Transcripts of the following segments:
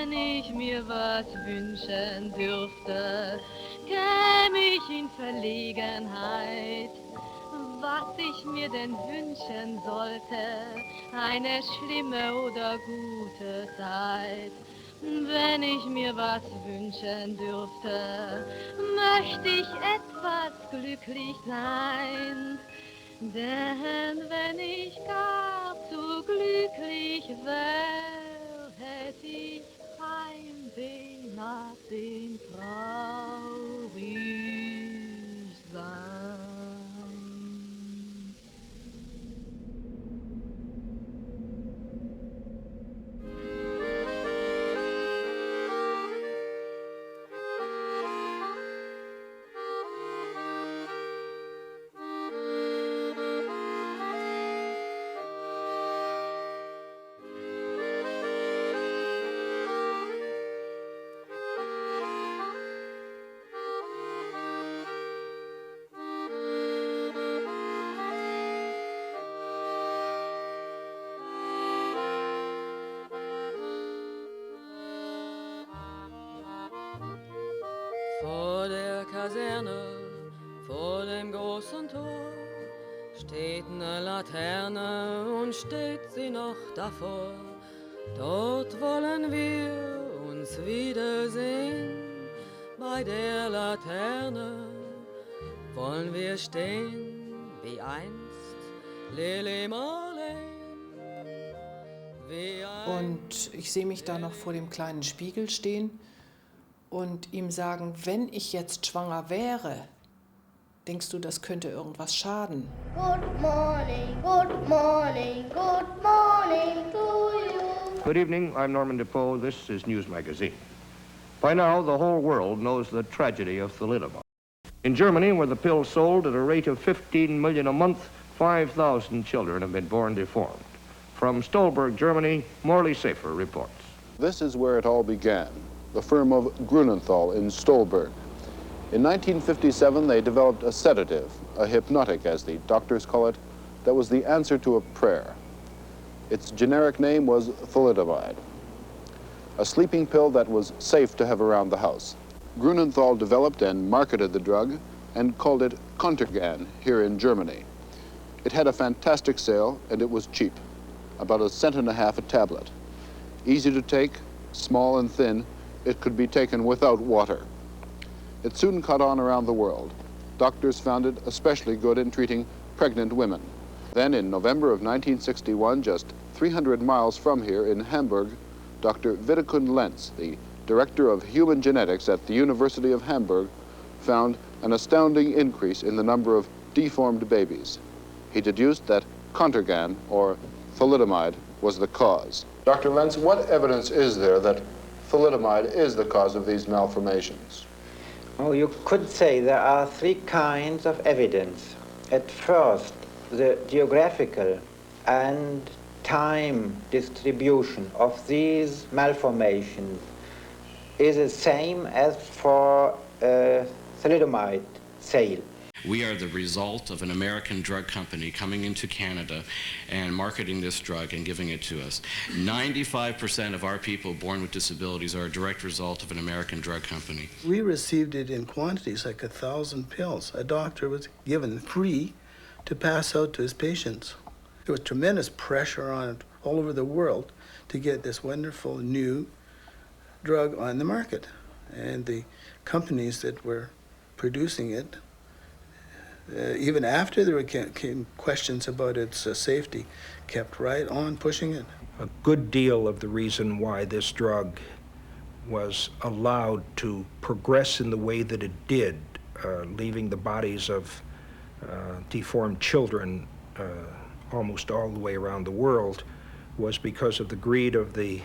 Wenn ich mir was wünschen dürfte, käme ich in Verlegenheit. Was ich mir denn wünschen sollte, eine schlimme oder gute Zeit. Wenn ich mir was wünschen dürfte, möchte ich etwas glücklich sein. Denn wenn ich gar zu glücklich wär, hätt ich Heimweh nach dem traurig sein. Vor der Kaserne, vor dem großen Tor, steht eine Laterne und steht sie noch davor. Dort wollen wir uns wiedersehen, bei der Laterne wollen wir stehen, wie einst Lili Marleen. Und ich sehe mich da noch vor dem kleinen Spiegel stehen und ihm sagen, wenn ich jetzt schwanger wäre, denkst du, das könnte irgendwas schaden? Good morning, good morning, good morning to you. Good evening, I'm Norman Defoe. This is News Magazine. By now, the whole world knows the tragedy of thalidomide. In Germany, where the pill sold at a rate of 15 million a month, 5,000 children have been born deformed. From Stolberg, Germany, Morley Safer reports. This is where it all began, the firm of Grunenthal in Stolberg. In 1957, they developed a sedative, a hypnotic, as the doctors call it, that was the answer to a prayer. Its generic name was thalidomide, a sleeping pill that was safe to have around the house. Grunenthal developed and marketed the drug and called it Contergan here in Germany. It had a fantastic sale and it was cheap, about 1.5 cents a tablet. Easy to take, small and thin, it could be taken without water. It soon caught on around the world. Doctors found it especially good in treating pregnant women. Then in November of 1961, just 300 miles from here in Hamburg, Dr. Witekund Lenz, the director of human genetics at the University of Hamburg, found an astounding increase in the number of deformed babies. He deduced that Contergan, or thalidomide, was the cause. Dr. Lenz, what evidence is there that thalidomide is the cause of these malformations? Oh, you could say there are three kinds of evidence. At first, the geographical and time distribution of these malformations is the same as for thalidomide sale. We are the result of an American drug company coming into Canada and marketing this drug and giving it to us. 95% of our people born with disabilities are a direct result of an American drug company. We received it in quantities like 1,000 pills. A doctor was given free to pass out to his patients. There was tremendous pressure on it all over the world to get this wonderful new drug on the market. And the companies that were producing it, even after there came questions about its safety, kept right on pushing it. A good deal of the reason why this drug was allowed to progress in the way that it did, leaving the bodies of deformed children almost all the way around the world, was because of the greed of the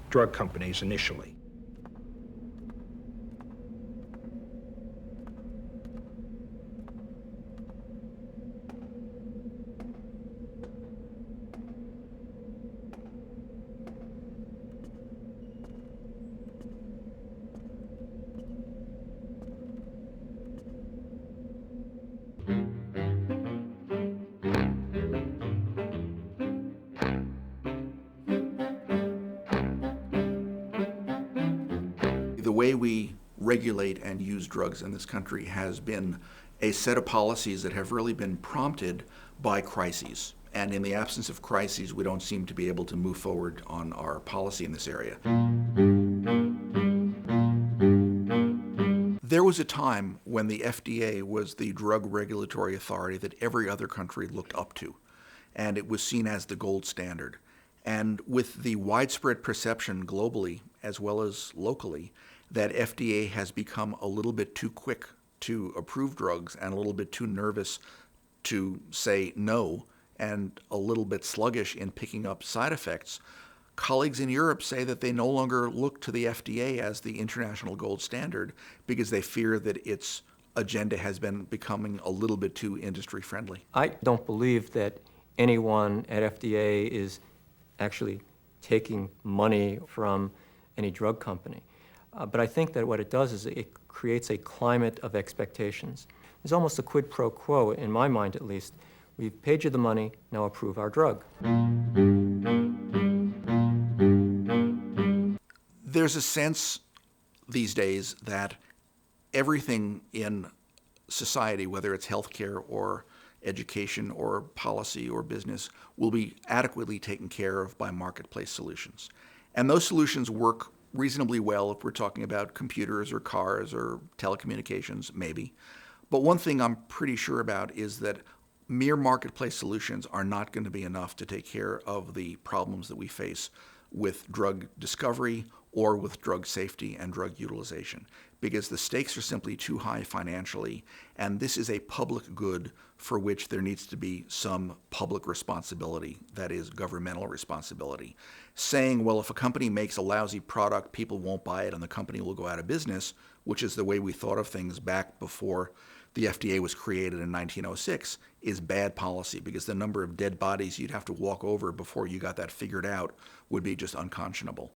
drug companies initially. way we regulate and use drugs in this country has been a set of policies that have really been prompted by crises. And in the absence of crises, we don't seem to be able to move forward on our policy in this area. There was a time when the FDA was the drug regulatory authority that every other country looked up to, and it was seen as the gold standard. And with the widespread perception globally as well as locally that FDA has become a little bit too quick to approve drugs and a little bit too nervous to say no and a little bit sluggish in picking up side effects, colleagues in Europe say that they no longer look to the FDA as the international gold standard because they fear that its agenda has been becoming a little bit too industry friendly. I don't believe that anyone at FDA is actually taking money from any drug company. But I think that what it does is it creates a climate of expectations. There's almost a quid pro quo, in my mind at least. We've paid you the money, now approve our drug. There's a sense these days that everything in society, whether it's healthcare or education or policy or business, will be adequately taken care of by marketplace solutions. And those solutions work reasonably well if we're talking about computers or cars or telecommunications, maybe. But one thing I'm pretty sure about is that mere marketplace solutions are not going to be enough to take care of the problems that we face with drug discovery or with drug safety and drug utilization, because the stakes are simply too high financially, and this is a public good for which there needs to be some public responsibility, that is, governmental responsibility. Saying, well, if a company makes a lousy product, people won't buy it and the company will go out of business, which is the way we thought of things back before the FDA was created in 1906, is bad policy, because the number of dead bodies you'd have to walk over before you got that figured out would be just unconscionable.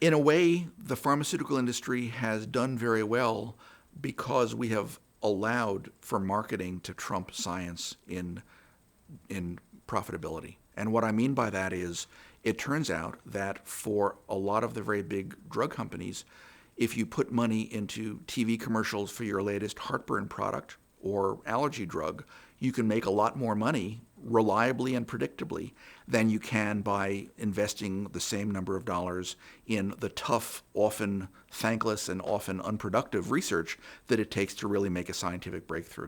In a way, the pharmaceutical industry has done very well because we have allowed for marketing to trump science in profitability. And what I mean by that is, it turns out that for a lot of the very big drug companies, if you put money into TV commercials for your latest heartburn product or allergy drug, you can make a lot more money reliably and predictably than you can by investing the same number of dollars in the tough, often thankless, and often unproductive research that it takes to really make a scientific breakthrough.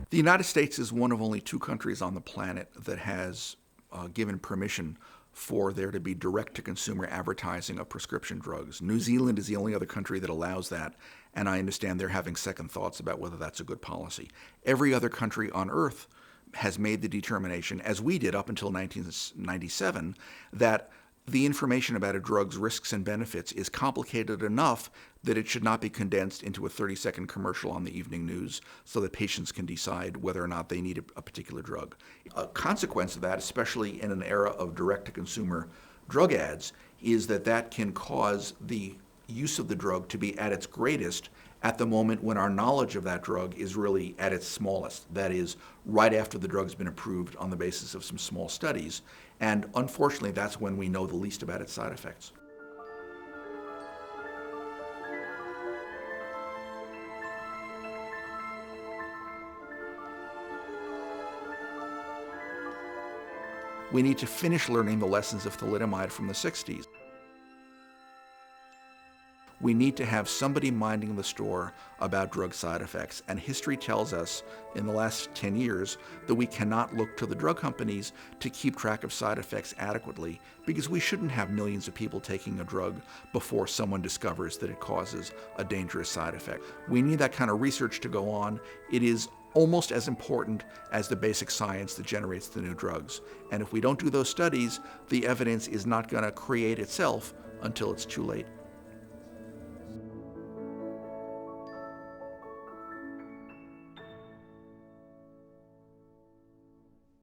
The United States is one of only 2 countries on the planet that has given permission for there to be direct-to-consumer advertising of prescription drugs. New Zealand is the only other country that allows that, and I understand they're having second thoughts about whether that's a good policy. Every other country on Earth has made the determination, as we did up until 1997, that the information about a drug's risks and benefits is complicated enough that it should not be condensed into a 30-second commercial on the evening news so that patients can decide whether or not they need a particular drug. A consequence of that, especially in an era of direct-to-consumer drug ads, is that that can cause the use of the drug to be at its greatest at the moment when our knowledge of that drug is really at its smallest. That is, right after the drug's been approved on the basis of some small studies. And unfortunately, that's when we know the least about its side effects. We need to finish learning the lessons of thalidomide from the 60s. We need to have somebody minding the store about drug side effects. And history tells us in the last 10 years that we cannot look to the drug companies to keep track of side effects adequately, because we shouldn't have millions of people taking a drug before someone discovers that it causes a dangerous side effect. We need that kind of research to go on. It is almost as important as the basic science that generates the new drugs. And if we don't do those studies, the evidence is not going to create itself until it's too late.